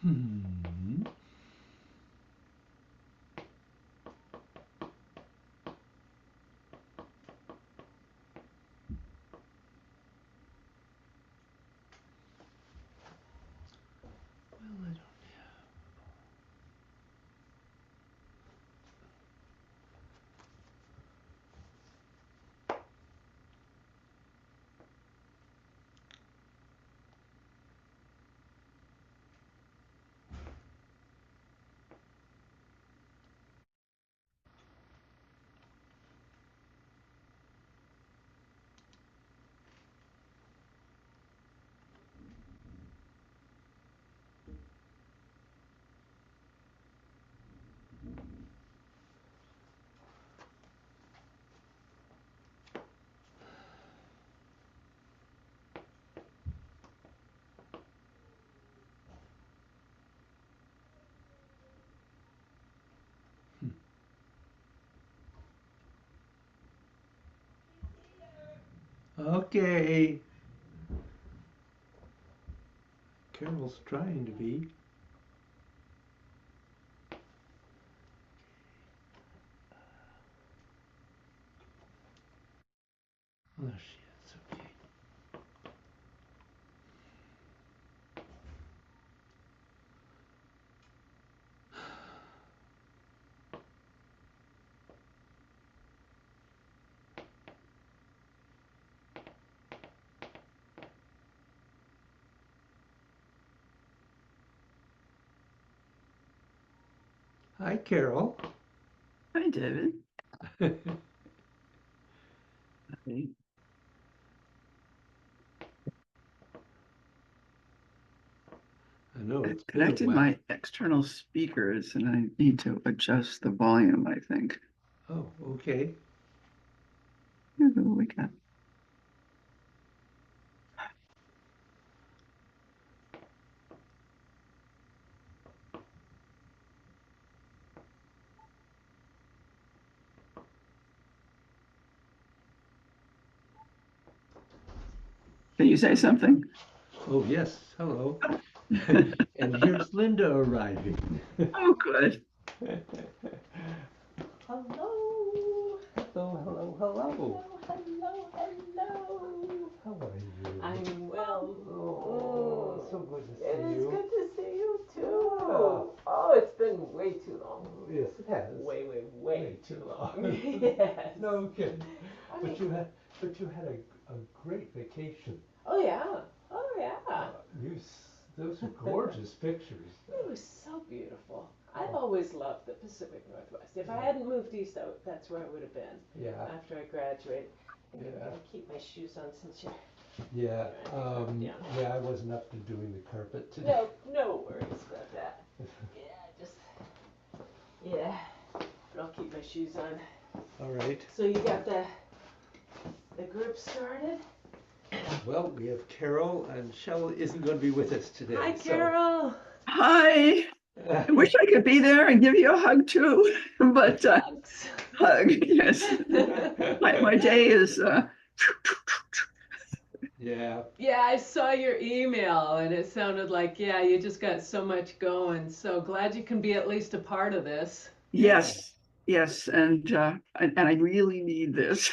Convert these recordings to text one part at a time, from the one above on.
Hmm. Well, I don't. Okay. Carol's trying to be. Oh, there she is. Okay. Hi, Carol. Hi, David. I I know it's been a connected while. my external speakers and I need to adjust the volume, I think. Oh, okay. Here we go. Can you say something? Oh, yes. Hello. And here's Linda arriving. Oh, good. Hello. Hello, hello. Hello, hello. How are you? I'm well. Oh, so good to It see is you. good to see you Yeah. too. Oh, it's been way too long. Yes, it has. Way too long. long. Yes. No kidding. I But mean, you had a great vacation. oh yeah. Oh yeah. Those are gorgeous pictures. It was so beautiful. I've Oh, always loved the Pacific Northwest. If I yeah, hadn't moved east, that's where I would have been yeah, after I graduated. I think I yeah, gotta keep my shoes on since you're yeah. trying to down. Yeah, I wasn't up to doing the carpet today. No, no worries about that. Yeah, just yeah. But I'll keep my shoes on. All right. So you got the group started? Well, we have Carol, and Shell isn't going to be with us Hi, today, so. Carol. Hi. I wish I could be there and give you a hug too, but Hugs. hug, yes. My day is Yeah, Yeah, I saw your email and it sounded like, yeah, you just got so much going. So glad you can be at least a part of this. yeah. yes, yes, and I really need this.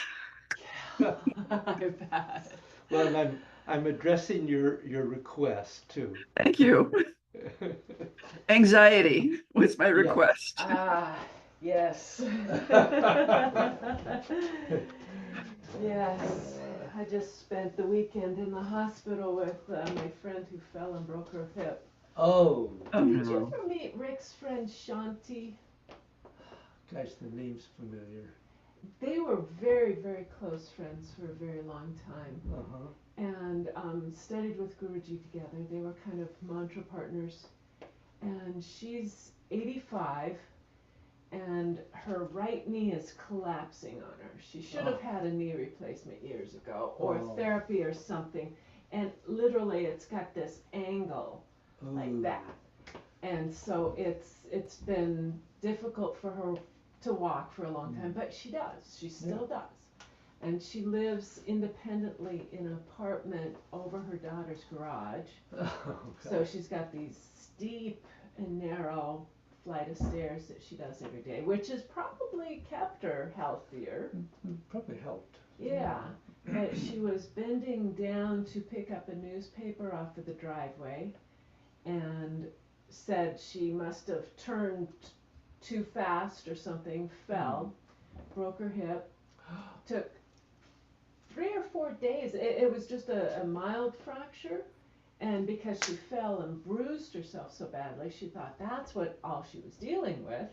Yeah, I bet. Well, and I'm addressing your request too. Thank you. Anxiety was my Yeah. request. Ah, yes. Yes. I just spent the weekend in the hospital with my friend who fell and broke her hip. Oh, Oh Did dear. you no. ever meet Rick's friend Shanti? Gosh, the name's familiar. They were very, very close friends for a very long time Uh-huh. and studied with Guruji together. They were kind of mantra partners. And she's 85 and her right knee is collapsing on her. She should have Oh, had a knee replacement years ago or oh, therapy or something. And literally it's got this angle like oh. that. And so it's been difficult for her to walk for a long time, Mm. but she does. She Yeah. still does. And she lives independently in an apartment over her daughter's garage. Oh, So gosh. she's got these steep and narrow flight of stairs that she does every day, which has probably kept her healthier. Probably helped. Yeah, but she was bending down to pick up a newspaper off of the driveway and said she must have turned too fast or something, fell, broke her hip, took 3 or 4 days. It was just a mild fracture, and because she fell and bruised herself so badly, she thought that's what all she was dealing with.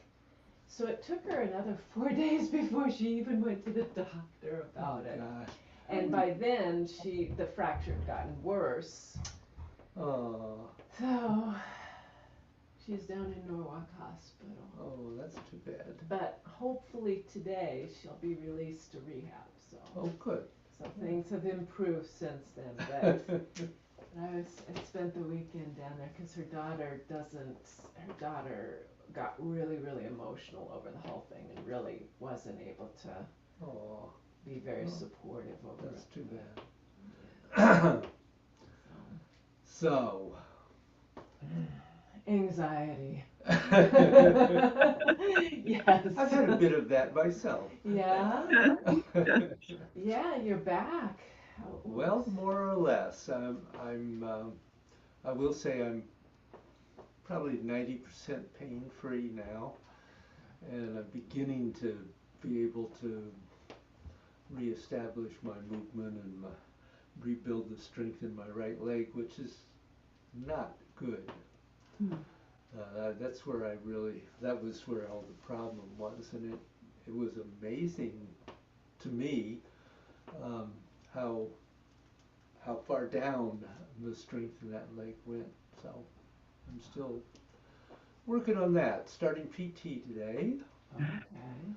So it took her another 4 days before she even went to the doctor about it. Gosh. And by then, the fracture had gotten worse. Oh. So she's down in Norwalk Hospital. Oh, that's too bad. But hopefully today she'll be released to rehab. So. Oh, good. So things have improved since then. But I spent the weekend down there because her daughter got really, really emotional over the whole thing and really wasn't able to Oh, be very supportive over that's it. too Yeah. bad. So. Anxiety. Yes. I've had a bit of that myself. Yeah. Yeah, you're back. Well, more or less. I will say I'm probably 90% pain-free now, and I'm beginning to be able to reestablish my movement and rebuild the strength in my right leg, which is not good. That's where that was where all the problem was, and it was amazing to me how far down the strength in that leg went. So I'm still working on that. Starting PT today. Okay.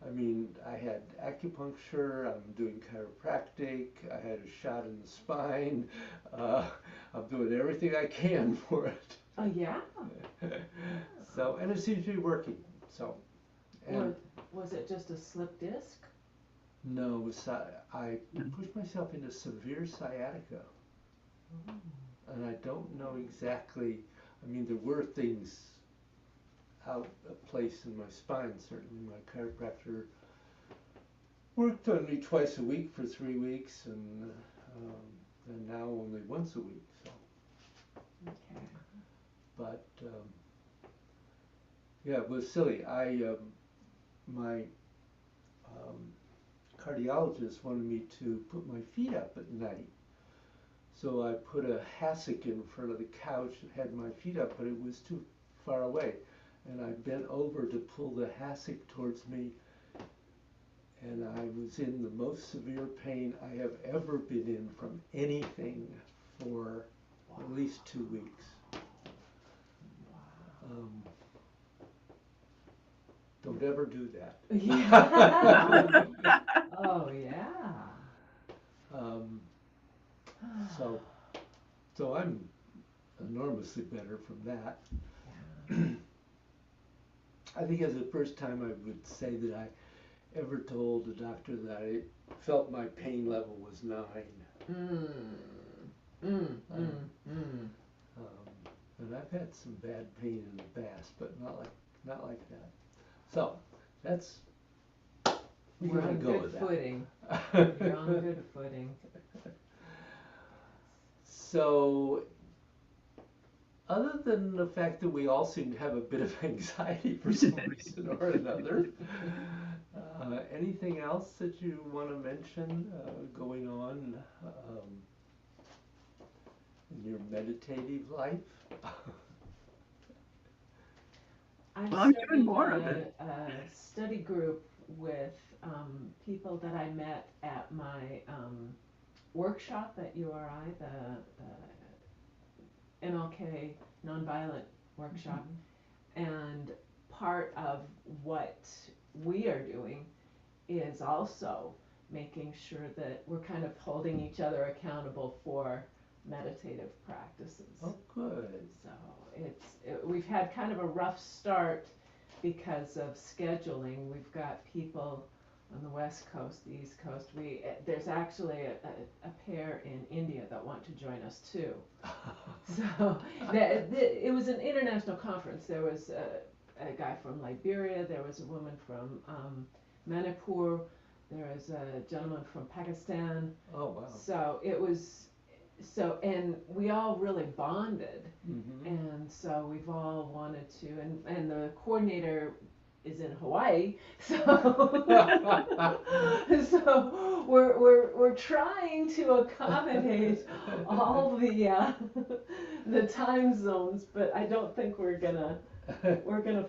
I mean, I had acupuncture, I'm doing chiropractic, I had a shot in the spine, I'm doing everything I can for it. Oh, yeah? So, and it seems to be working, so. And Was it just a slip disc? no, I pushed myself into severe sciatica. And I don't know exactly, I mean, there were things out of place in my spine, certainly. My chiropractor worked on me twice a week for 3 weeks, and now only once a week. So. Okay. But yeah, it was silly. My cardiologist wanted me to put my feet up at night. So I put a hassock in front of the couch and had my feet up, but it was too far away. And I bent over to pull the hassock towards me, and I was in the most severe pain I have ever been in from anything for at least 2 weeks. Don't ever do that. Yeah. Oh, yeah. So I'm enormously better from that. Yeah. I think it's the first time I would say that I ever told the doctor that I felt my pain level was 9. And I've had some bad pain in the past, but not like that. So We're on go good with footing. that. You're on good footing. So, other than the fact that we all seem to have a bit of anxiety for some reason or another, anything else that you want to mention going on in your meditative life? I'm doing more of it. A study group with people that I met at my workshop at URI, the MLK Nonviolent Workshop, and part of what we are doing is also making sure that we're kind of holding each other accountable for meditative practices. Oh, good. So we've had kind of a rough start because of scheduling. We've got people on the West Coast, the East Coast. There's actually a pair in India that want to join us too. So it was an international conference. There was a guy from Liberia, there was a woman from Manipur, there was a gentleman from Pakistan. Oh, wow. So it was, and we all really bonded. Mm-hmm. And so we've all wanted to, and the coordinator is in Hawaii, so so we're trying to accommodate all the time zones, but I don't think we're gonna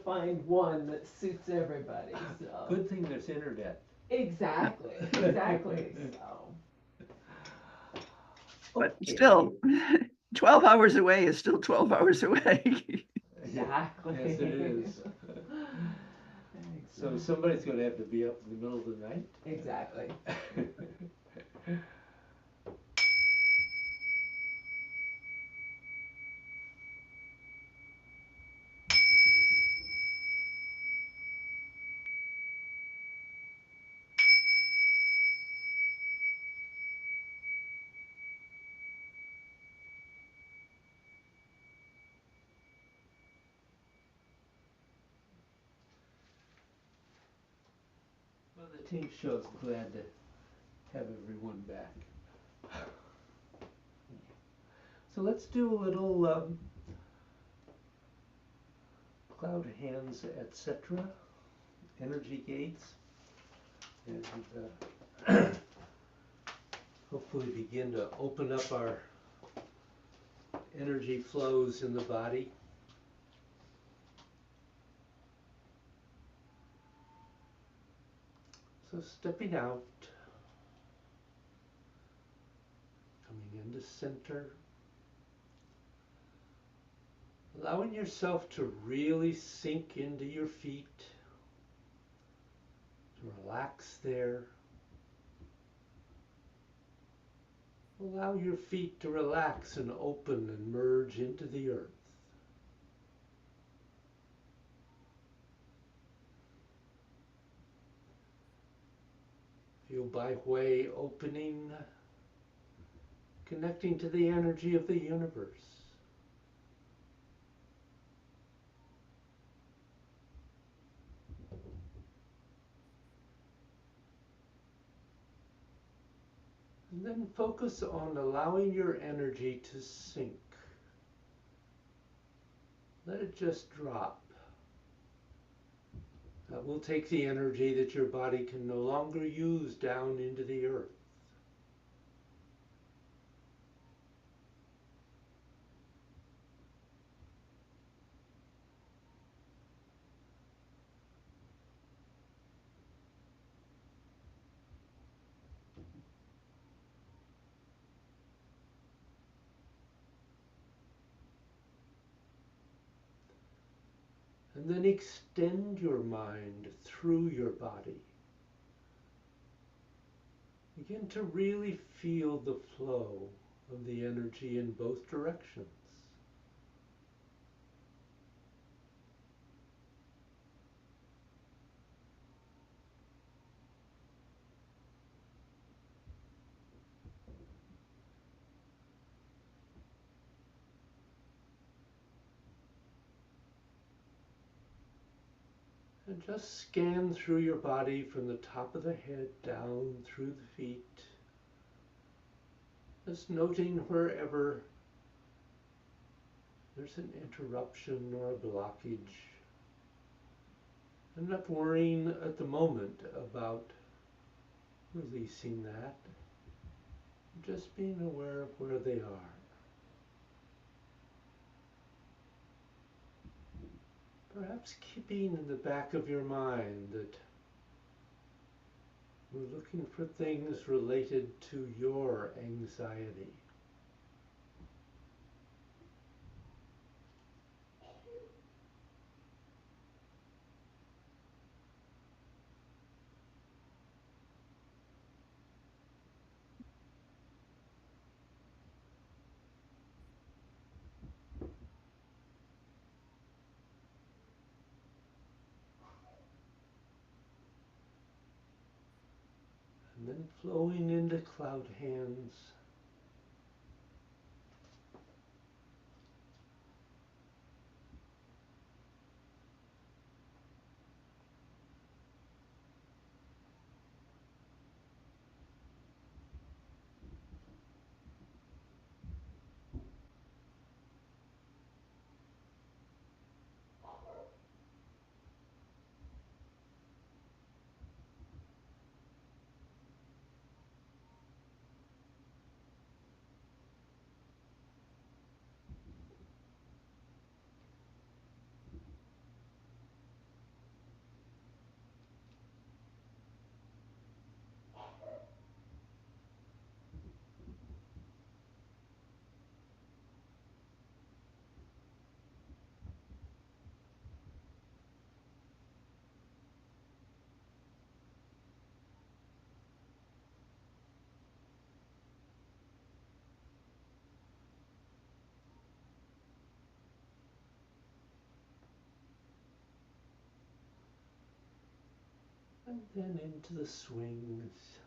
find one that suits everybody. So Good thing there's internet. exactly. So But Okay. still, 12 hours away is still 12 hours away. exactly. Yes, it is. So somebody's going to have to be up in the middle of the night. Exactly. Well, the team show's glad to have everyone back. So let's do a little cloud hands, etc. Energy gates, and hopefully begin to open up our energy flows in the body. So stepping out, coming into center, allowing yourself to really sink into your feet, to relax there. Allow your feet to relax and open and merge into the earth. Feel by way opening, connecting to the energy of the universe. And then focus on allowing your energy to sink. Let it just drop. That will take the energy that your body can no longer use down into the earth. And then extend your mind through your body. Begin to really feel the flow of the energy in both directions. And just scan through your body from the top of the head down through the feet. Just noting wherever there's an interruption or a blockage. I'm not worrying at the moment about releasing that. Just being aware of where they are. Perhaps keeping in the back of your mind that we're looking for things related to your anxiety. then flowing into cloud hands. And then into the swings.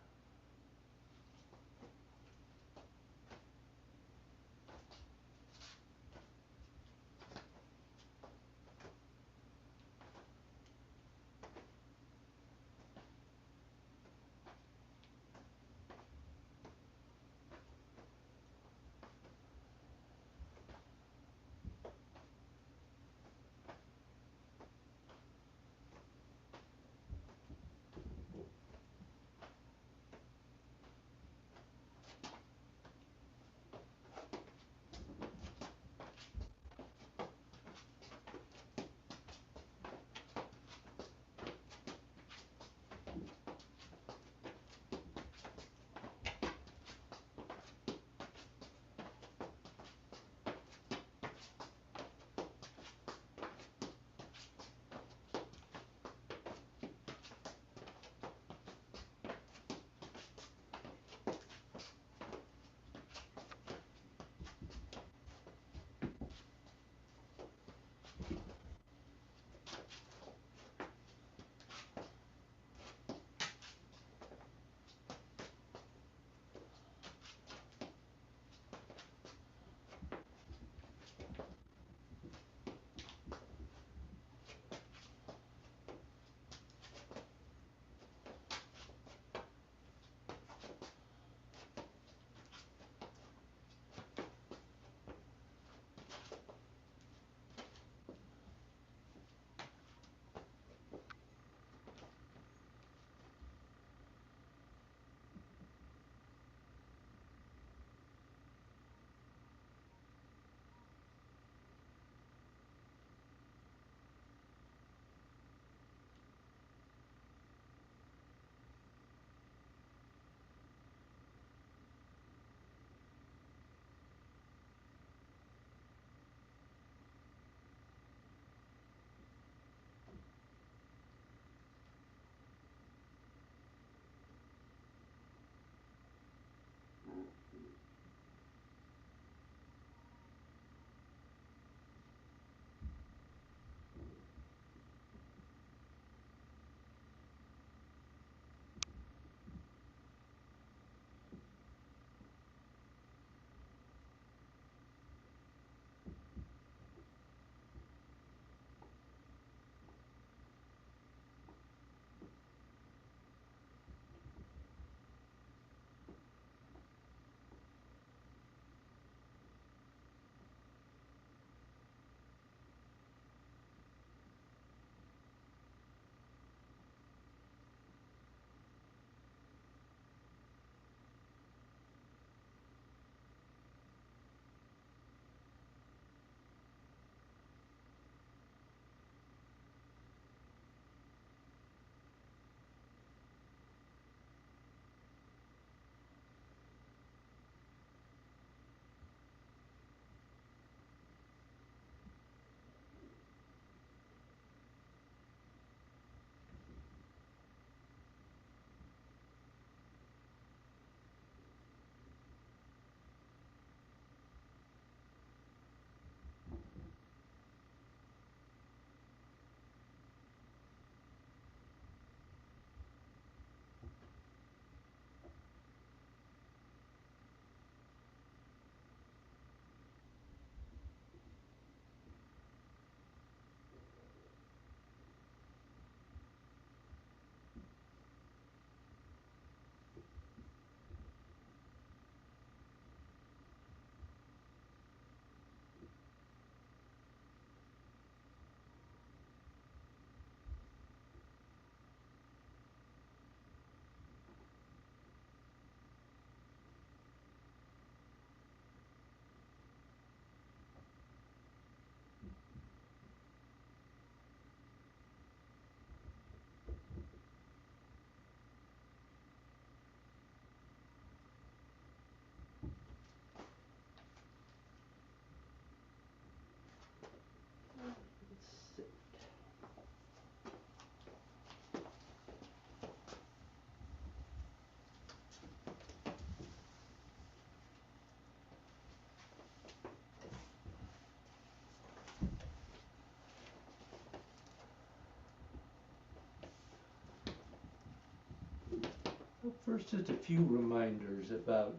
First, just a few reminders about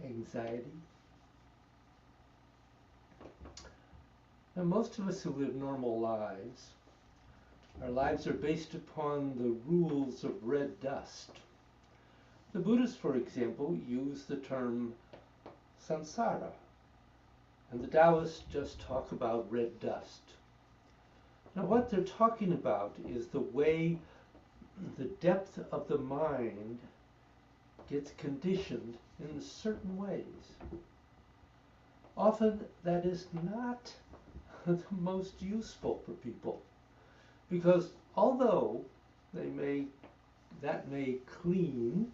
anxiety. Now, most of us who live normal lives, our lives are based upon the rules of red dust. The Buddhists, for example, use the term samsara, and the Taoists just talk about red dust. Now, what they're talking about is the way the depth of the mind gets conditioned in certain ways. Often that is not the most useful for people, because although that may clean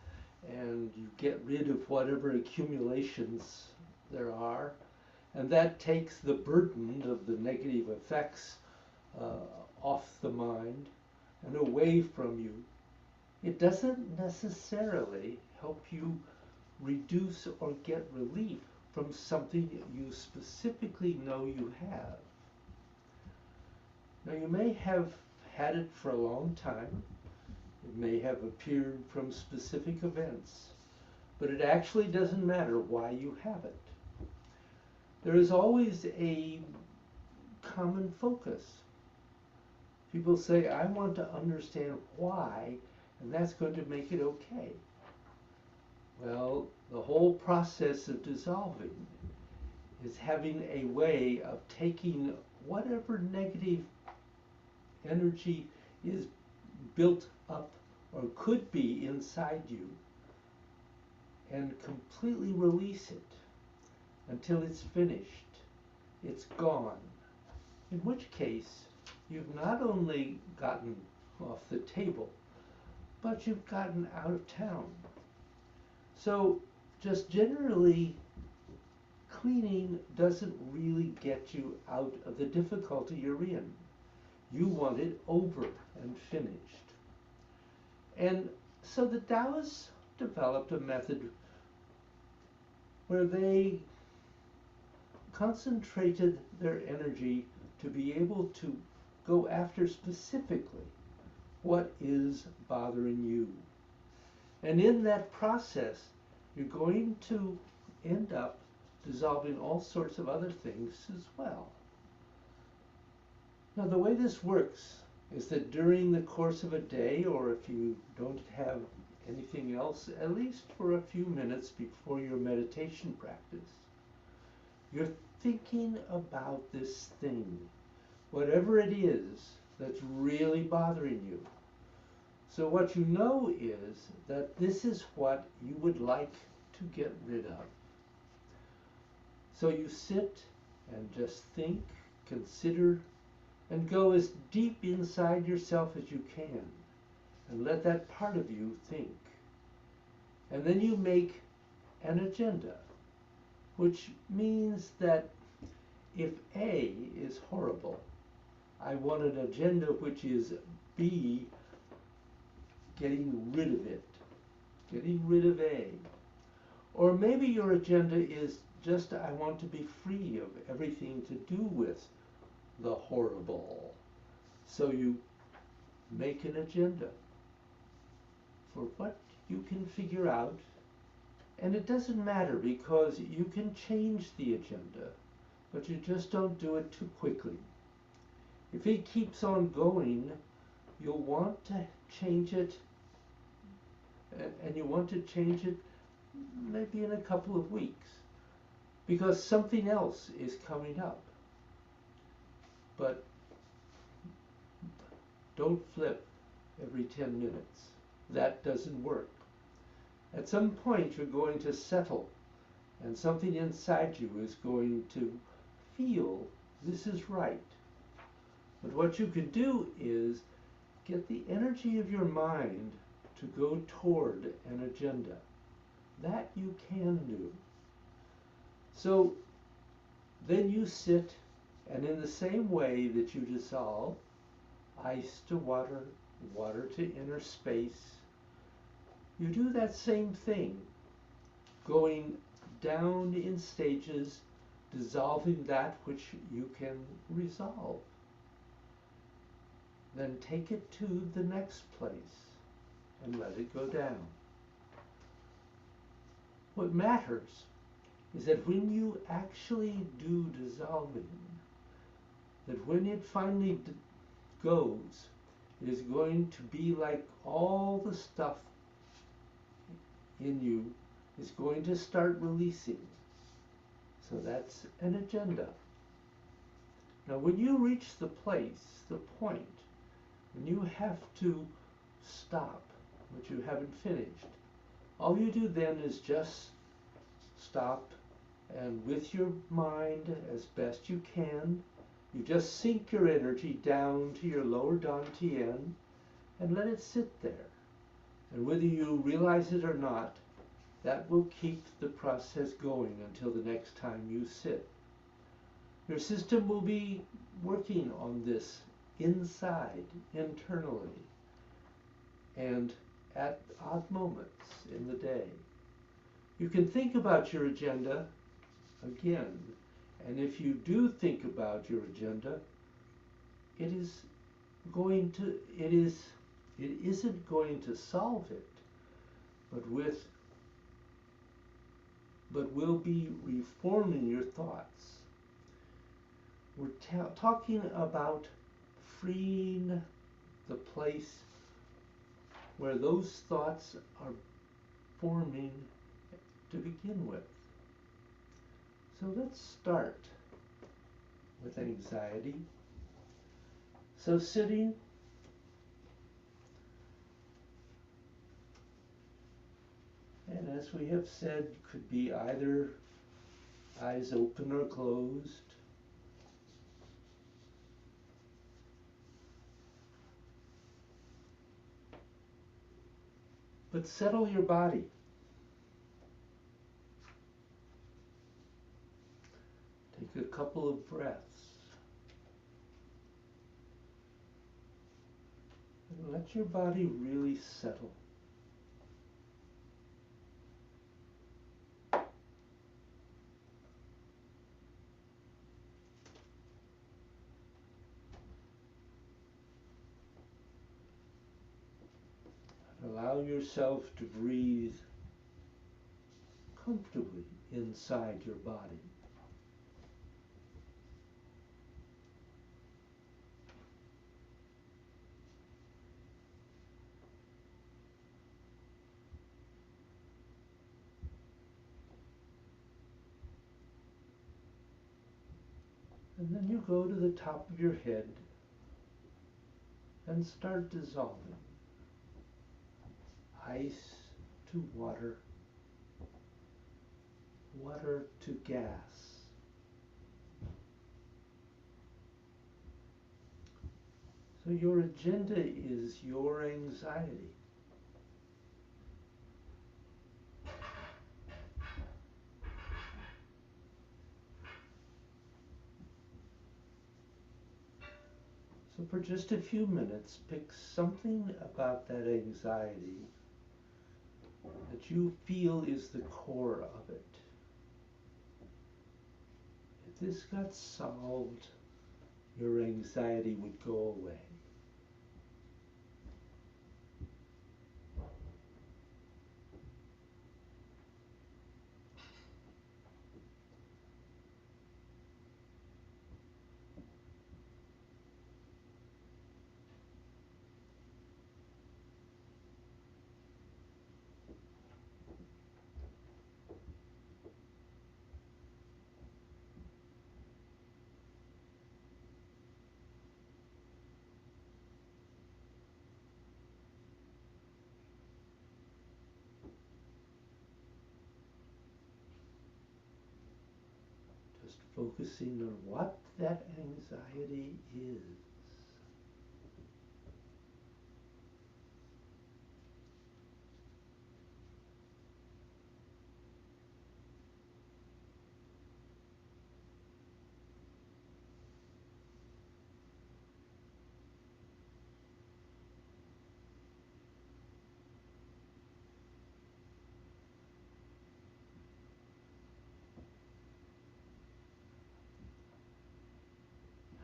and you get rid of whatever accumulations there are, and that takes the burden of the negative effects off the mind and away from you, it doesn't necessarily help you reduce or get relief from something you specifically know you have. Now, you may have had it for a long time. It may have appeared from specific events, but it actually doesn't matter why you have it. There is always a common focus. People say, I want to understand why, and that's going to make it okay. Well, the whole process of dissolving is having a way of taking whatever negative energy is built up or could be inside you and completely release it until it's finished, it's gone. In which case, you've not only gotten off the table, but you've gotten out of town. So just generally, cleaning doesn't really get you out of the difficulty you're in. You want it over and finished. And so the Taoists developed a method where they concentrated their energy to be able to go after specifically what is bothering you. And in that process, you're going to end up dissolving all sorts of other things as well. Now, the way this works is that during the course of a day, or if you don't have anything else, at least for a few minutes before your meditation practice, you're thinking about this thing, whatever it is that's really bothering you. So what you know is that this is what you would like to get rid of. So you sit and just think, consider, and go as deep inside yourself as you can, and let that part of you think. And then you make an agenda, which means that if A is horrible, I want an agenda which is B, getting rid of it, getting rid of A. Or maybe your agenda is just, I want to be free of everything to do with the horrible. So you make an agenda for what you can figure out, and it doesn't matter because you can change the agenda, but you just don't do it too quickly. If it keeps on going, you'll want to change it, and you want to change it maybe in a couple of weeks, because something else is coming up. But don't flip every 10 minutes. That doesn't work. At some point, you're going to settle, and something inside you is going to feel this is right. But what you can do is get the energy of your mind to go toward an agenda. That you can do. So then you sit, and in the same way that you dissolve ice to water, water to inner space, you do that same thing, going down in stages, dissolving that which you can resolve. Then take it to the next place. and let it go down. What matters is that when you actually do dissolving, that when it finally goes, it is going to be like all the stuff in you is going to start releasing. So that's an agenda. Now when you reach the place, the point, when you have to stop what you haven't finished, all you do then is just stop, and with your mind as best you can, you just sink your energy down to your lower dantian and let it sit there. And whether you realize it or not, that will keep the process going until the next time you sit. Your system will be working on this inside, internally, and at odd moments in the day. You can think about your agenda again, and if you do think about your agenda, it isn't going to solve it, but will be reforming your thoughts. We're talking about freeing the place where those thoughts are forming to begin with. So let's start with anxiety. So sitting, and as we have said, could be either eyes open or closed. But settle your body. Take a couple of breaths. And let your body really settle. Allow yourself to breathe comfortably inside your body. And then you go to the top of your head and start dissolving. Ice to water, water to gas. So your agenda is your anxiety. So for just a few minutes, pick something about that anxiety that you feel is the core of it. If this got solved, your anxiety would go away. Just focusing on what that anxiety is.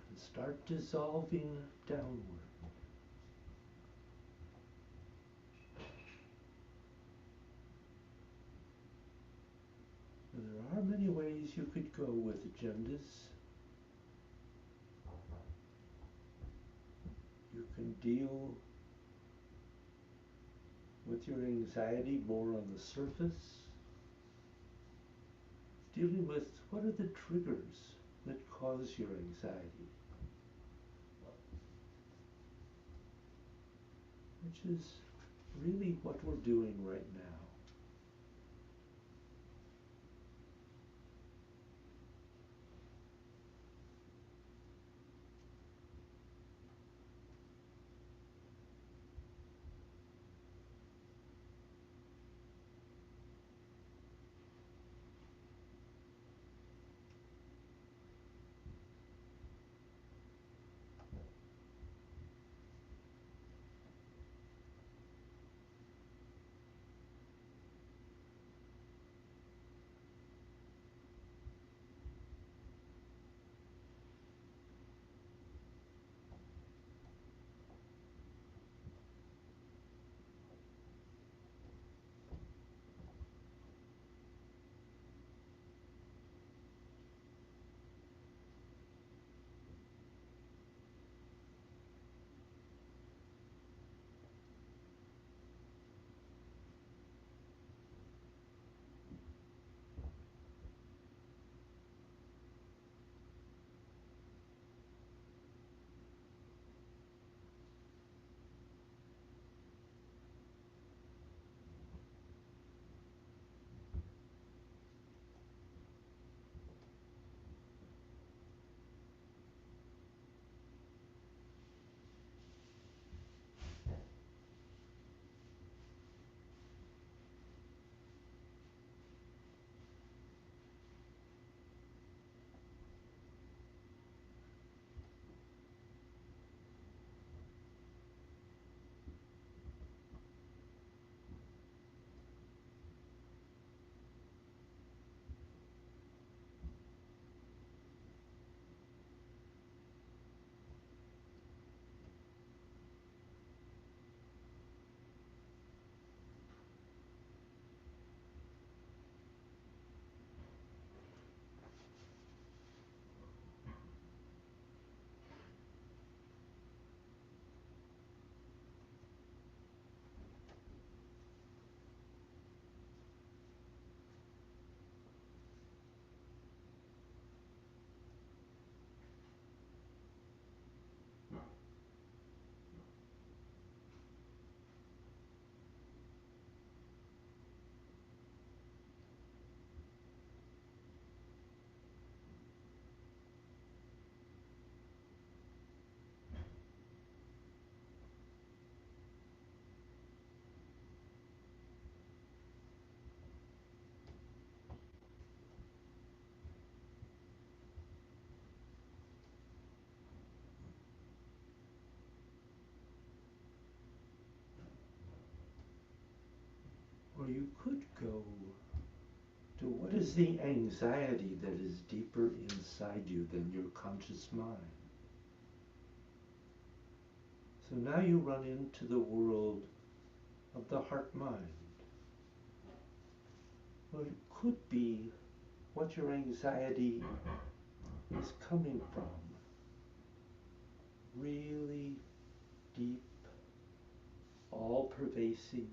And start dissolving downward. ways you could go with agendas. You can deal with your anxiety more on the surface, dealing with what are the triggers that cause your anxiety, which is really what we're doing right now. Or you could go to what is the anxiety that is deeper inside you than your conscious mind. So now you run into the world of the heart-mind. Well, it could be what your anxiety is coming from. Really deep, all-pervasive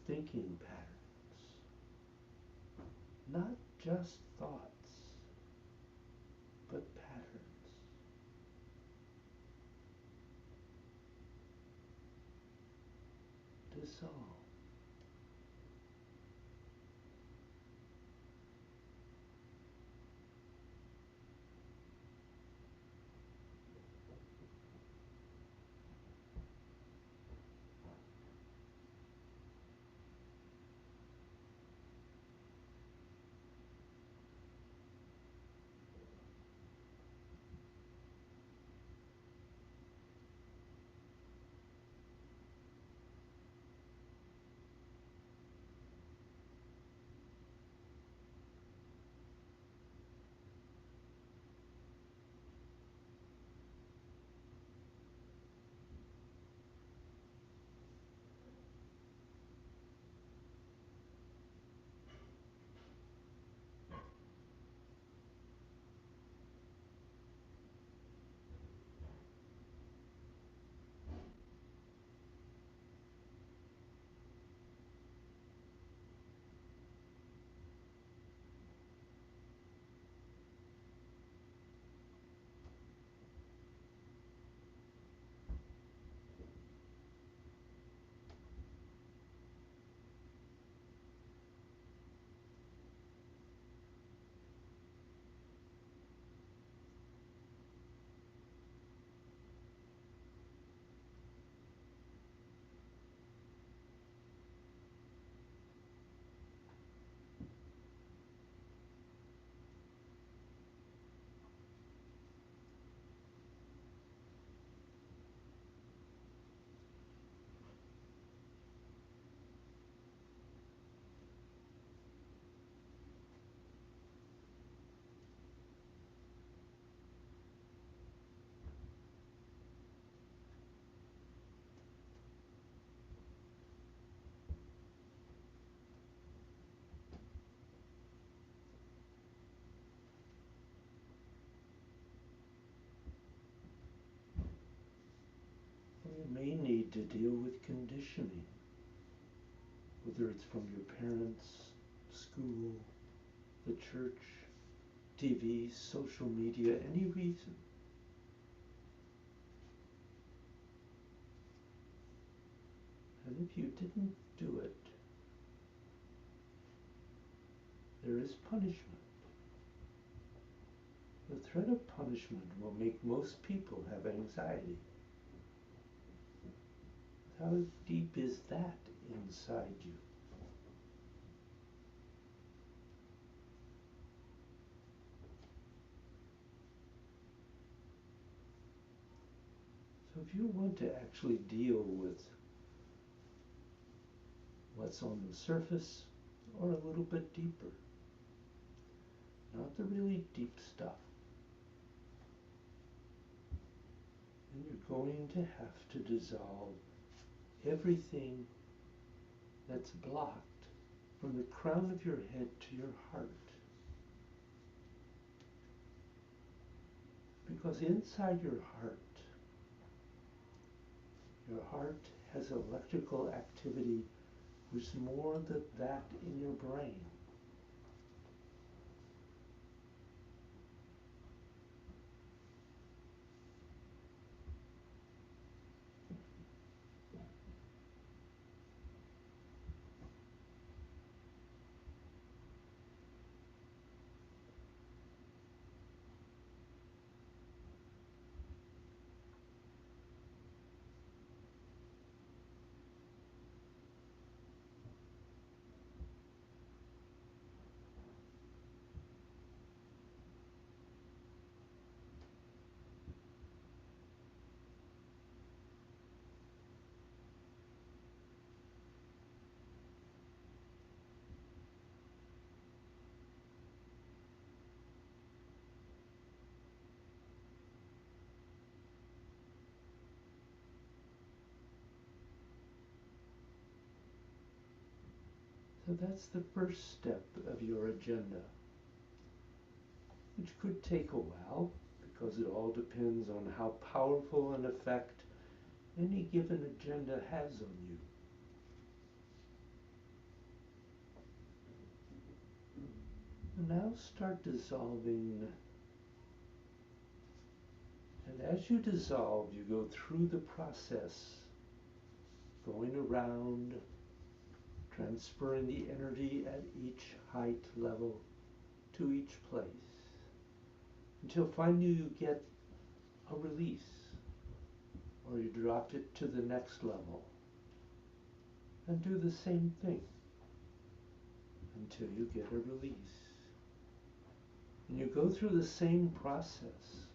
thinking patterns. Not just thoughts, but patterns. Dissolve. need to deal with conditioning, whether it's from your parents, school, the church, TV, social media, any reason. And if you didn't do it, there is punishment. The threat of punishment will make most people have anxiety. How deep is that inside you? So if you want to actually deal with what's on the surface or a little bit deeper, not the really deep stuff, then you're going to have to dissolve everything that's blocked from the crown of your head to your heart. Because inside your heart has electrical activity which is more than that in your brain. So that's the first step of your agenda, which could take a while because it all depends on how powerful an effect any given agenda has on you. And now start dissolving, and as you dissolve, you go through the process, going around, transferring the energy at each height level to each place, until finally you get a release, or you drop it to the next level, and do the same thing until you get a release. And you go through the same process,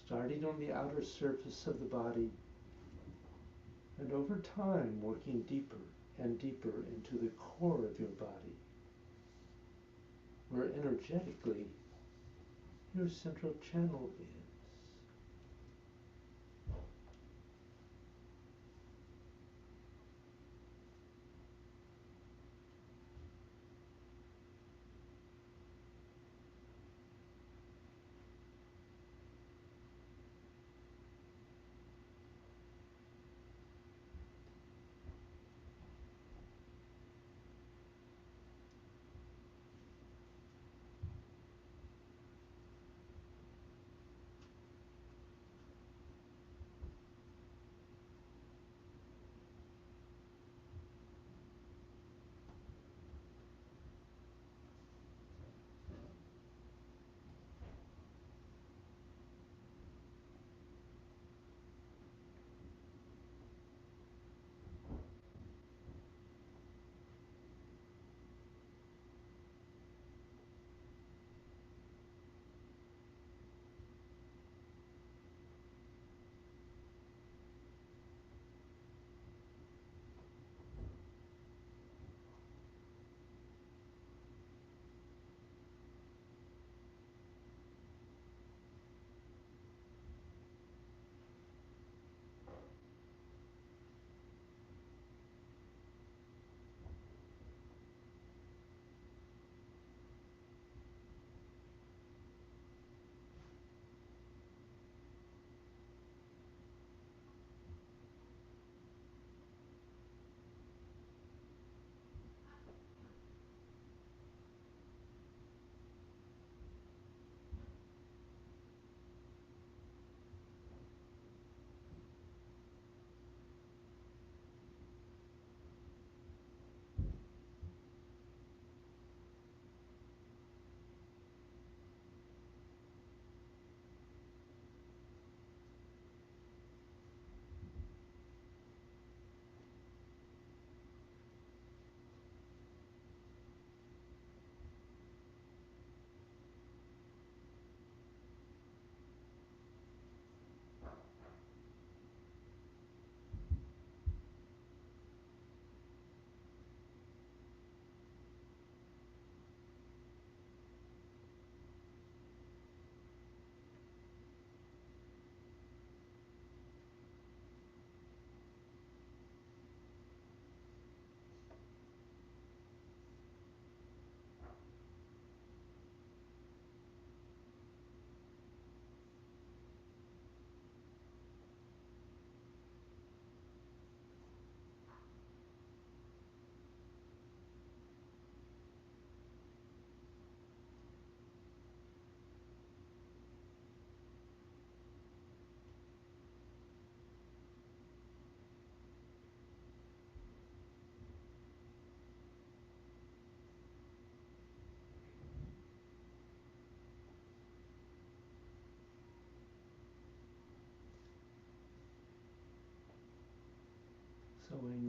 starting on the outer surface of the body, and over time working deeper and deeper into the core of your body, where energetically your central channel is.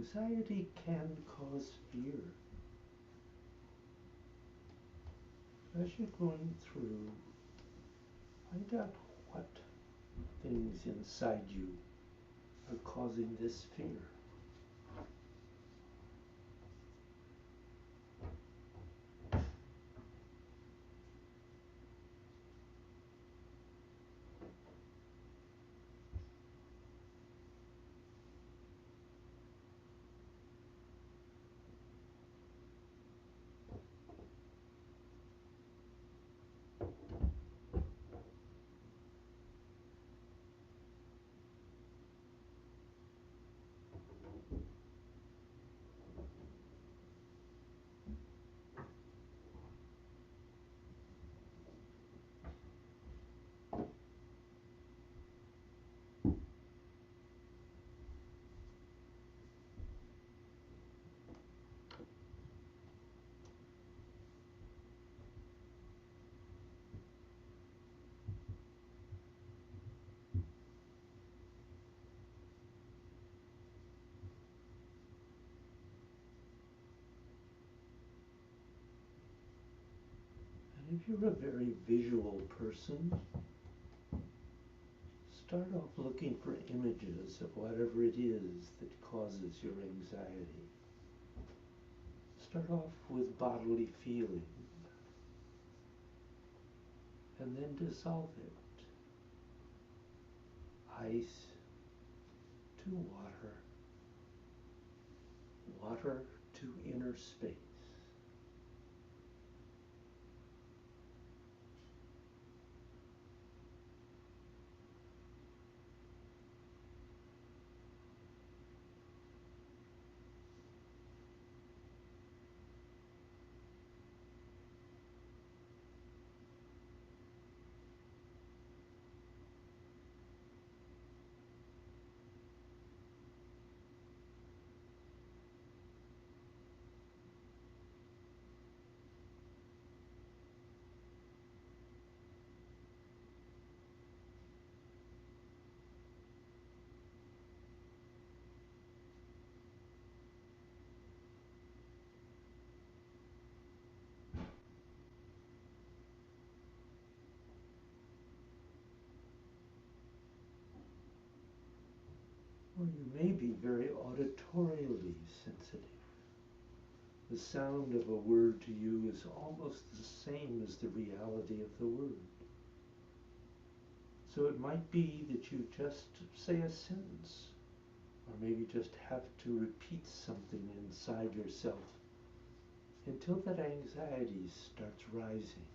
anxiety can cause fear. As you're going through, find out what things inside you are causing this fear. And if you're a very visual person, start off looking for images of whatever it is that causes your anxiety. Start off with bodily feeling, and then dissolve it. Ice to water, water to inner space. Or you may be very auditorially sensitive. The sound of a word to you is almost the same as the reality of the word. So it might be that you just say a sentence, or maybe just have to repeat something inside yourself until that anxiety starts rising.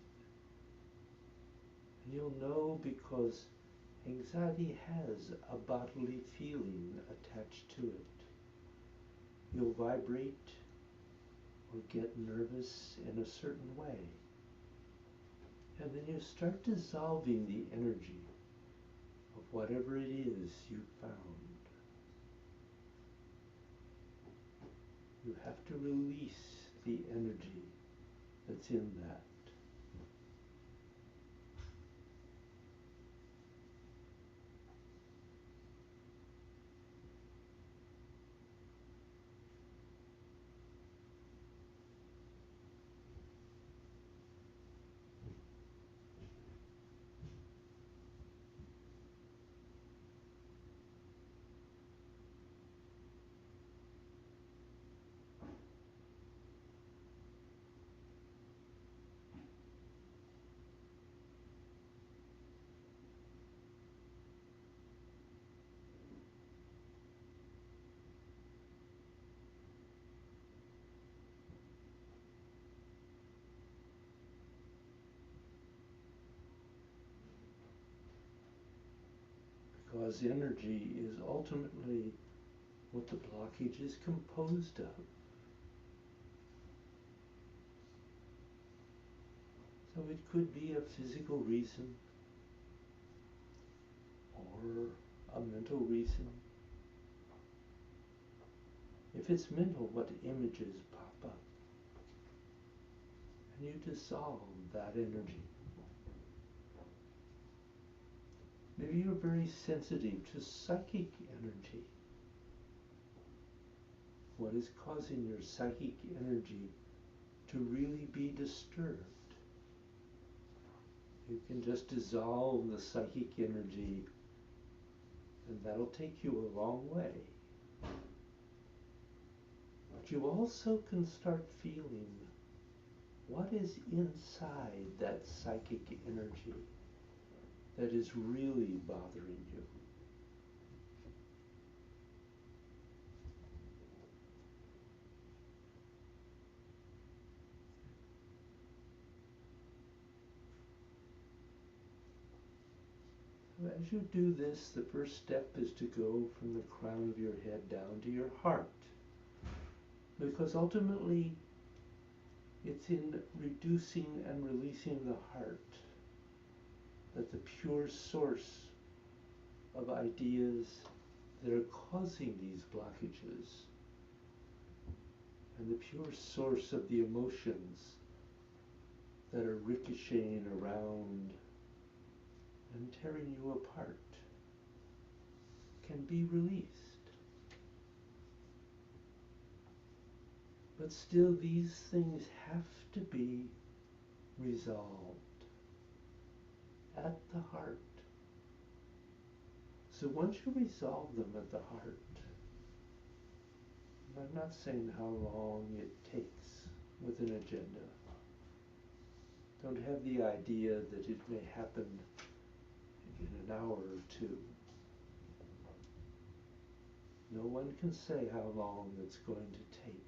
And you'll know because anxiety has a bodily feeling attached to it. You'll vibrate or get nervous in a certain way. And then you start dissolving the energy of whatever it is you found. You have to release the energy that's in that. Because energy is ultimately what the blockage is composed of. So it could be a physical reason or a mental reason. If it's mental, what images pop up? And you dissolve that energy. Maybe you're very sensitive to psychic energy. what is causing your psychic energy to really be disturbed. You can just dissolve the psychic energy, and that'll take you a long way. But you also can start feeling what is inside that psychic energy that is really bothering you. So as you do this, the first step is to go from the crown of your head down to your heart. Because ultimately, it's in reducing and releasing the heart that the pure source of ideas that are causing these blockages and the pure source of the emotions that are ricocheting around and tearing you apart can be released. But still, these things have to be resolved at the heart. So once you resolve them at the heart, and I'm not saying how long it takes with an agenda. Don't have the idea that it may happen in an hour or two. No one can say how long it's going to take.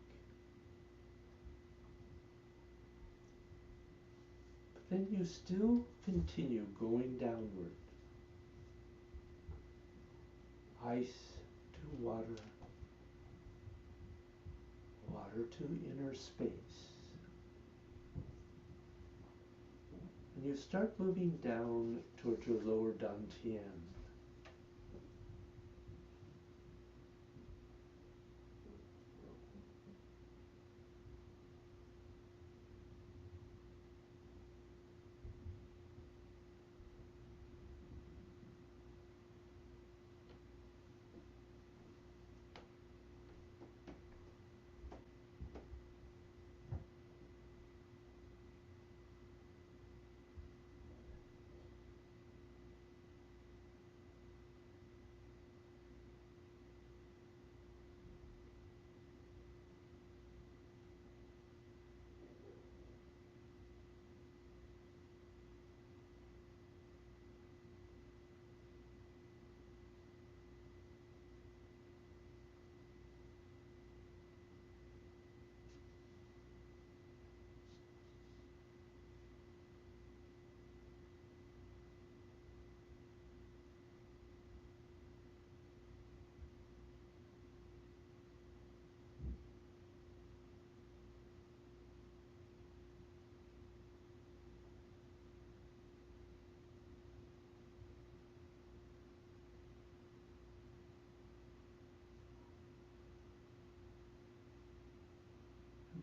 But then you still continue going downward. Ice to water, water to inner space. And you start moving down towards your lower dantian.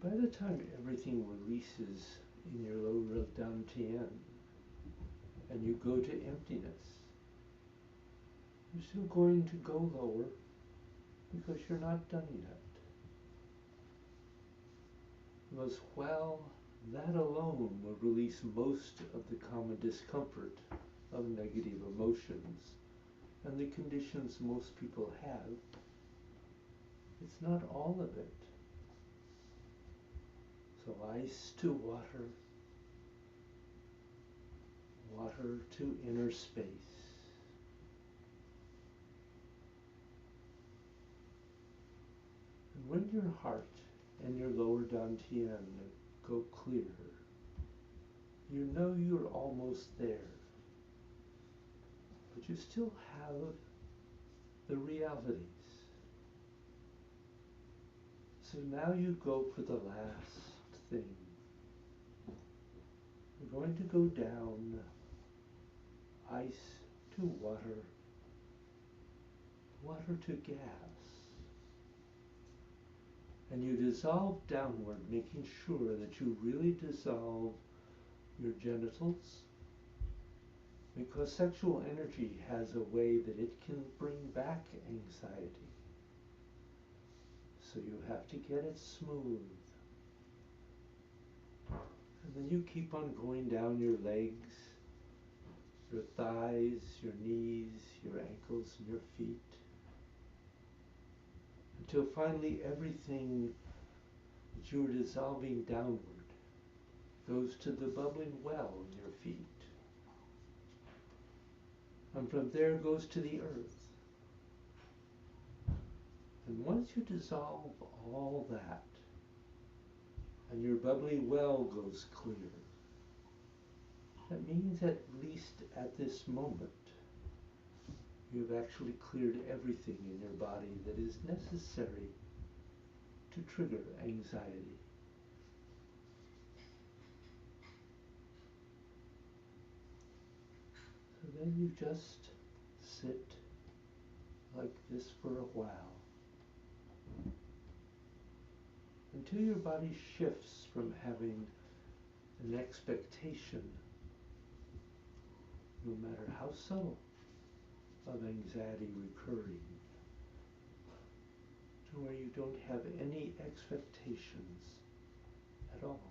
By the time everything releases in your lower dantian and you go to emptiness, you're still going to go lower because you're not done yet. Because while that alone will release most of the common discomfort of negative emotions and the conditions most people have, it's not all of it. So ice to water, water to inner space. And when your heart and your lower dantian go clear, you know you're almost there. But you still have the realities. So now you go for the last thing. You're going to go down ice to water, water to gas. And you dissolve downward, making sure that you really dissolve your genitals, because sexual energy has a way that it can bring back anxiety. so you have to get it smooth. And then you keep on going down your legs, your thighs, your knees, your ankles, and your feet, until finally everything that you're dissolving downward goes to the bubbling well in your feet. And from there goes to the earth. And once you dissolve all that, and your bubbly well goes clear, that means at least at this moment, you've actually cleared everything in your body that is necessary to trigger anxiety. So then you just sit like this for a while until your body shifts from having an expectation, no matter how subtle, of anxiety recurring, to where you don't have any expectations at all.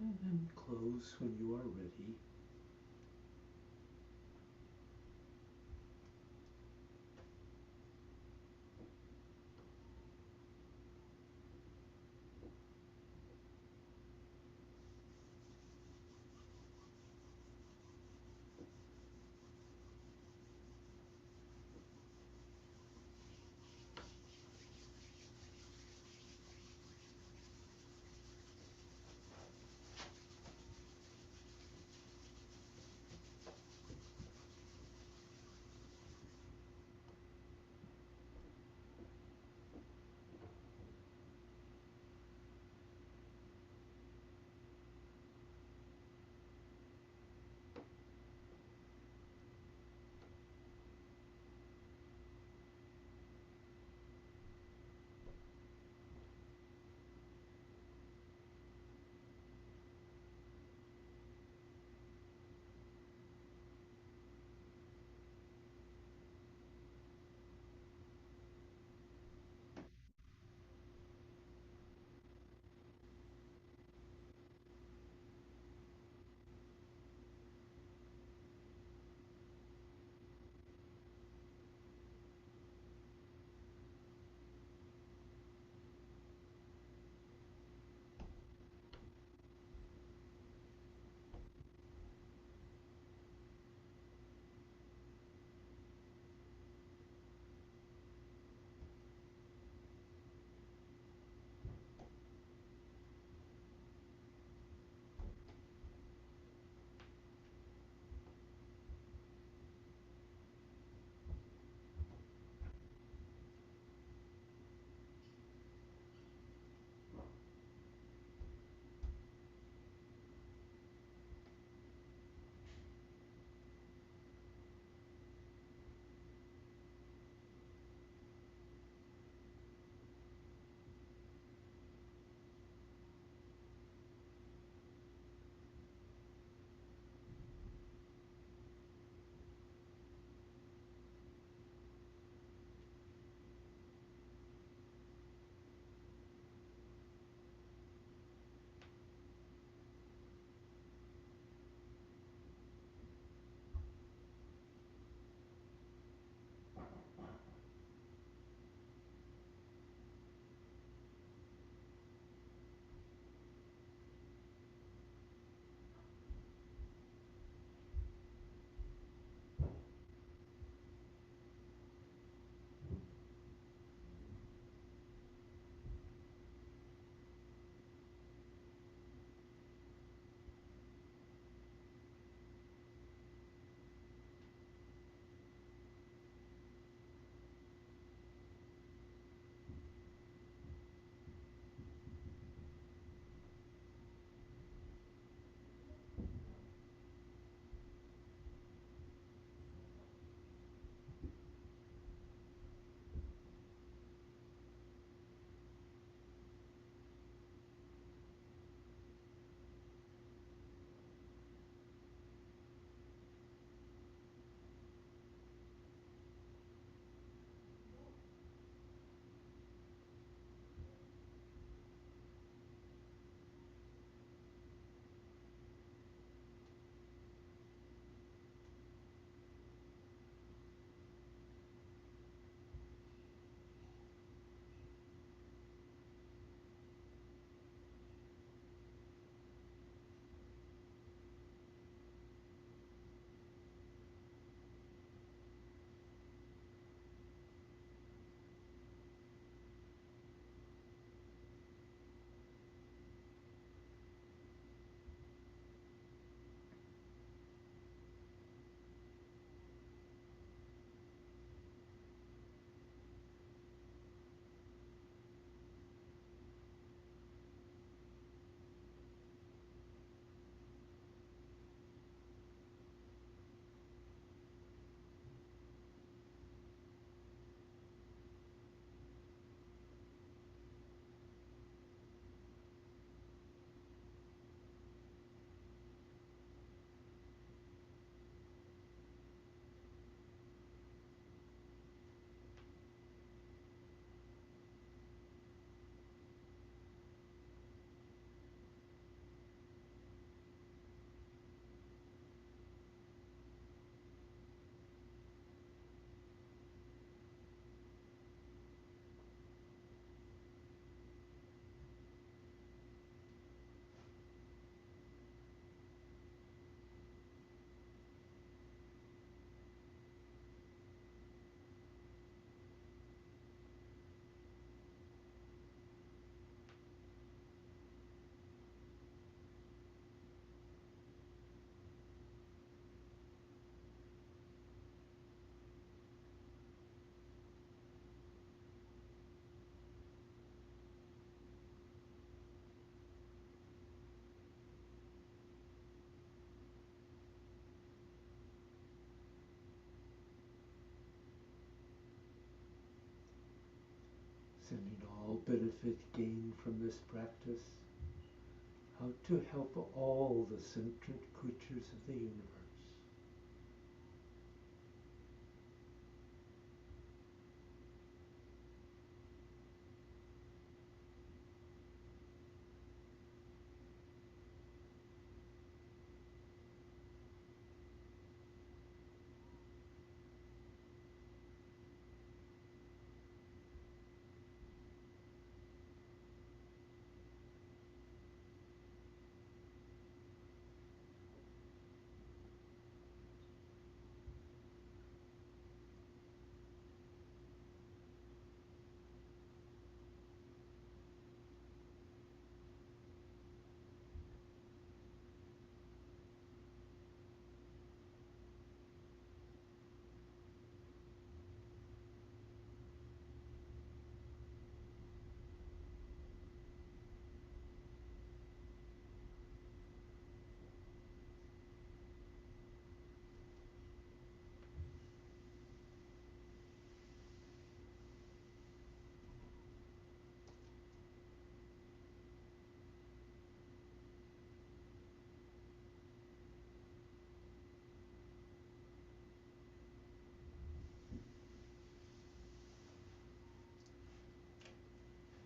And then close when you are ready. extending all benefit gained from this practice, how to help all the sentient creatures of the universe.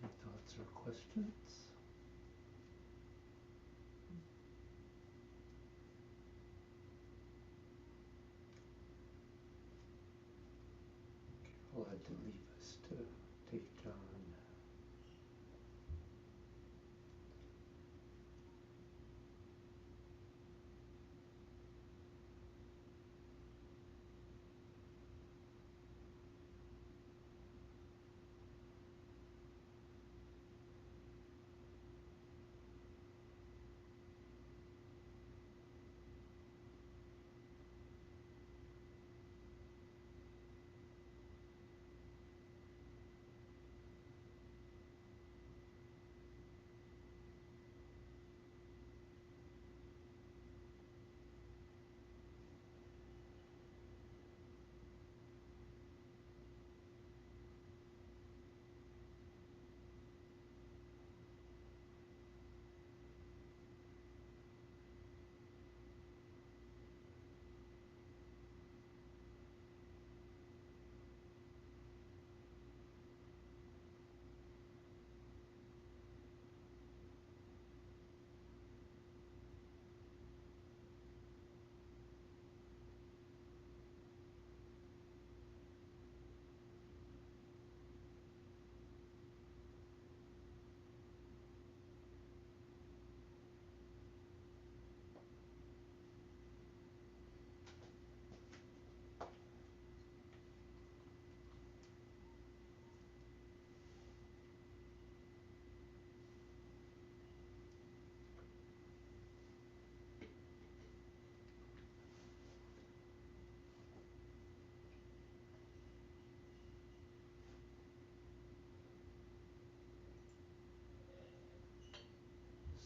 Any thoughts or questions? I'll have to leave us to take John.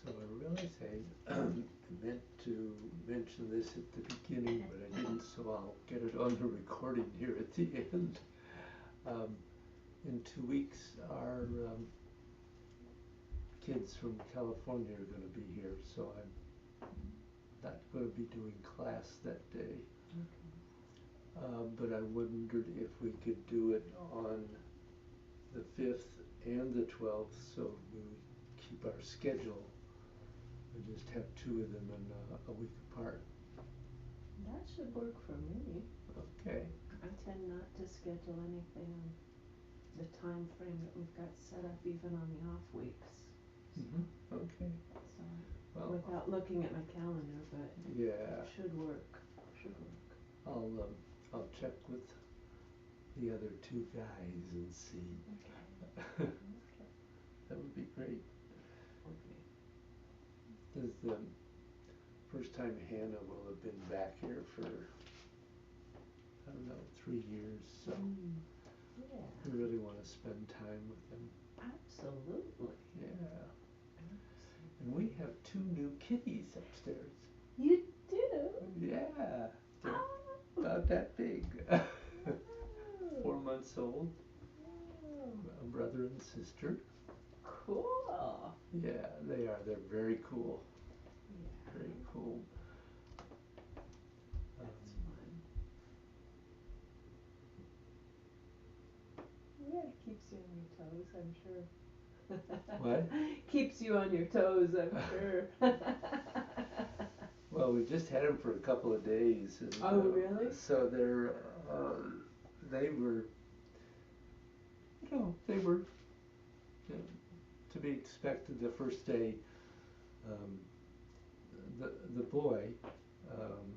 So I realize I meant to mention this at the beginning, but I didn't, so I'll get it on the recording here at the end. In 2 weeks, our kids from California are going to be here, so I'm not going to be doing class that day. But I wondered if we could do it on the 5th and the 12th, so we would keep our schedule and just have 2 of them in a week apart. That should work for me. Okay. I tend not to schedule anything on the time frame that we've got set up, even on the off weeks. Okay. So, Well, without looking at my calendar, but yeah, it should work. Should work. I'll check with the other 2 guys and see. Okay. Okay. That would be great. Okay. This is the first time Hannah will have been back here for, I don't know, 3 years, so Yeah. we really want to spend time with them. Absolutely. Yeah. Absolutely. And we have 2 new kitties upstairs. You do? Yeah. They're Oh. about that big. Oh. 4 months old. a brother and sister. Cool. Yeah, they are. They're very cool. Yeah, Very cool. that's fun. Yeah, it keeps you on your toes, I'm sure. What? Keeps you on your toes, I'm sure. Well, we just had them for a couple of days. And, Oh, really? So they were, they were uh, to be expected the first day. Um, the boy, um,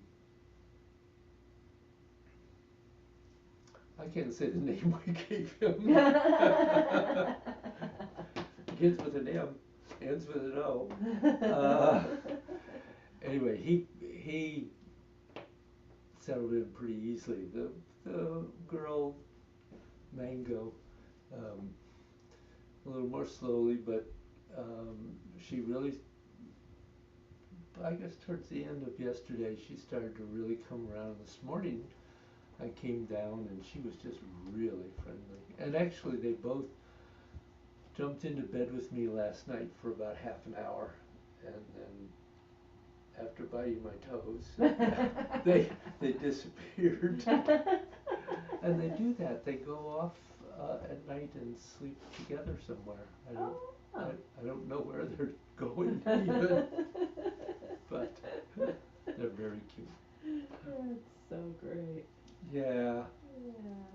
I can't say the name we gave him. Begins with an M, ends with an O. Anyway, he settled in pretty easily. The girl, Mango, um, a little more slowly, but she really, I guess towards the end of yesterday, she started to really come around. This morning, I came down and she was just really friendly. And actually, they both jumped into bed with me last night for about half an hour, and then after biting my toes, they disappeared. And they do that. They go off at night and sleep together somewhere. I don't know where they're going even, but they're very cute. That's so great. Yeah, Yeah.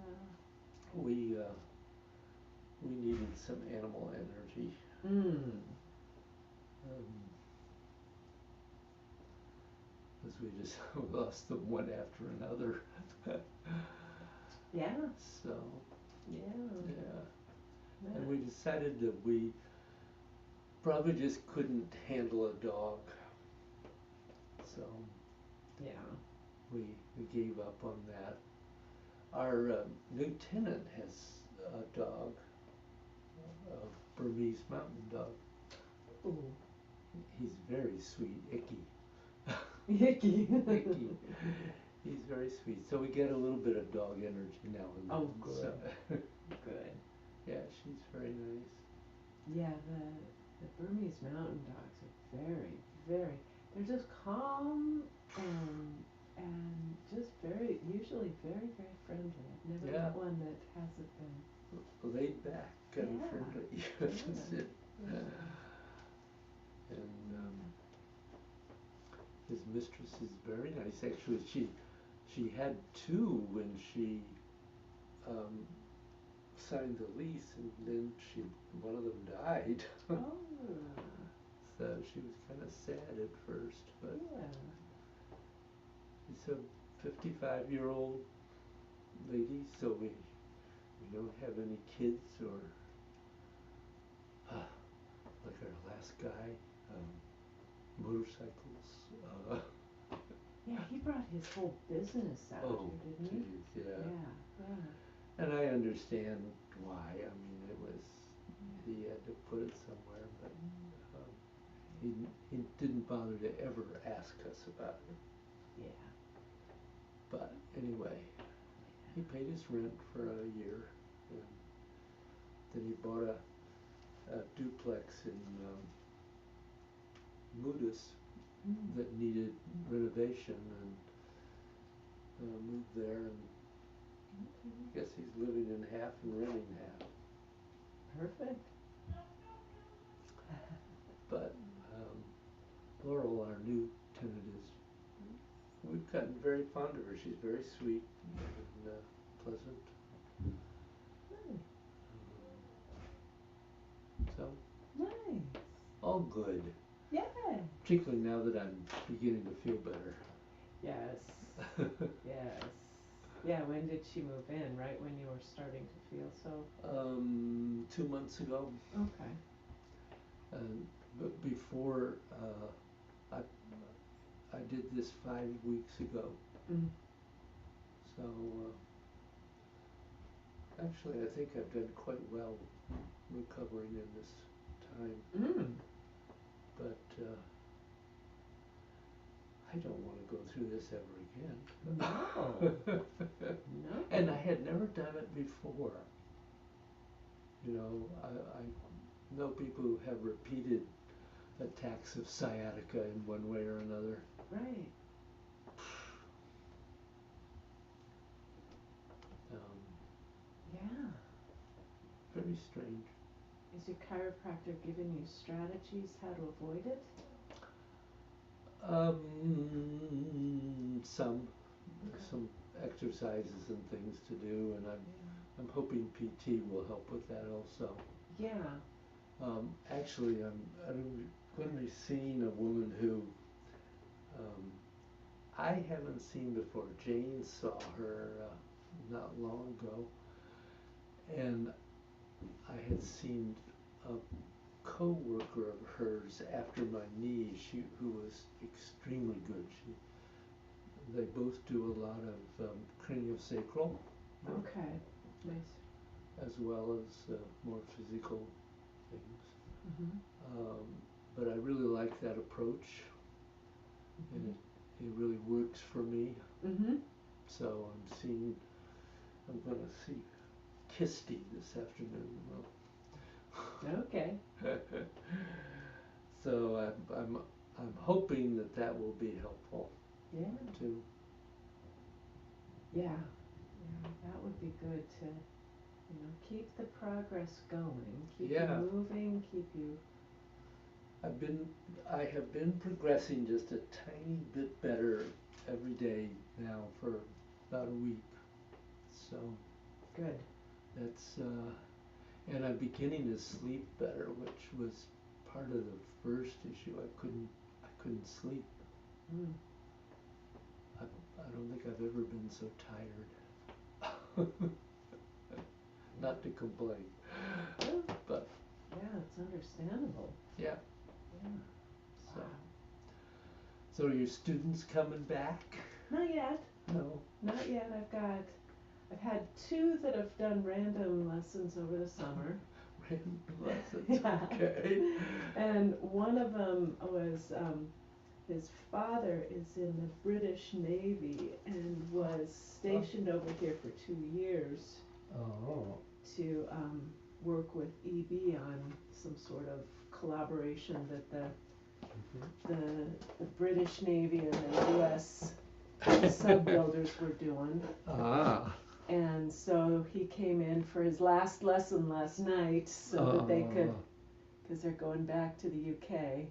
we needed some animal energy. Because we just lost them one after another. Yeah. So, Yeah. yeah. And we decided that we probably just couldn't handle a dog. So Yeah. we gave up on that. Our new tenant has a dog, a Burmese mountain dog. Ooh. He's very sweet, Icky. Icky. Icky. He's very sweet. So we get a little bit of dog energy now and then. Oh, good. So Good. yeah, she's very nice. Yeah, the Burmese mountain dogs are very, very, they're just calm and just usually very, very friendly. I've never met one that hasn't been. Laid back and Yeah. friendly. That's it. Yeah. And his mistress is very nice. Actually, she had two when she signed the lease, and then one of them died. Oh. So she was kind of sad at first, but Yeah. she's a 55-year-old lady, so we don't have any kids or like our last guy, motorcycles. Yeah, he brought his whole business out here, didn't he? Geez, yeah. Yeah, yeah. And I understand why. I mean, he had to put it somewhere, but he didn't bother to ever ask us about it. Yeah. But anyway, he paid his rent for a year, and then he bought a duplex in Moodus that needed renovation, and moved there, and I guess he's living in half and renting half. Perfect. But Laurel, our new tenant, we've gotten very fond of her. She's very sweet and pleasant. Nice. So, Nice. all good. Yeah. Particularly now that I'm beginning to feel better. Yes. Yes. Yeah, when did she move in? Right when you were starting to feel so? 2 months ago. Okay. But before, I did this 5 weeks ago. So, actually, I think I've done quite well recovering in this time. But I don't want to go through this ever again. No. No. And I had never done it before. You know, I know people who have repeated attacks of sciatica in one way or another. Right. Um, Yeah. very strange. Is your chiropractor giving you strategies how to avoid it? Some Okay. some exercises and things to do, and I'm hoping PT will help with that also. Yeah. Actually, I'm going to be seeing a woman who I haven't seen before. Jane saw her not long ago, and I had seen a co-worker of hers after my knee. Who was extremely good. They both do a lot of craniosacral work, Okay. Nice. as well as more physical things. Mhm. Um, but I really like that approach, and it really works for me. Mhm. So I'm going to see Kirsty this afternoon. Okay. So I'm hoping that will be helpful Yeah. too. Yeah. Yeah. That would be good to, keep the progress going, keep you Yeah. moving, keep you. I've been I have been progressing just a tiny bit better every day now for about a week. So Good. that's and I'm beginning to sleep better, which was part of the first issue. I couldn't sleep. Mm. I don't think I've ever been so tired. Not to complain, Well, but yeah, it's understandable. yeah. Yeah. So, Wow. so are your students coming back? Not yet. No. Not yet. I've had two that have done random lessons over the summer. Random lessons. Yeah. Okay. And one of them was, his father is in the British Navy and was stationed over here for 2 years Oh. to work with EB on some sort of collaboration that the British Navy and the US sub builders were doing. Ah. And so he came in for his last lesson last night so that they could, because they're going back to the UK.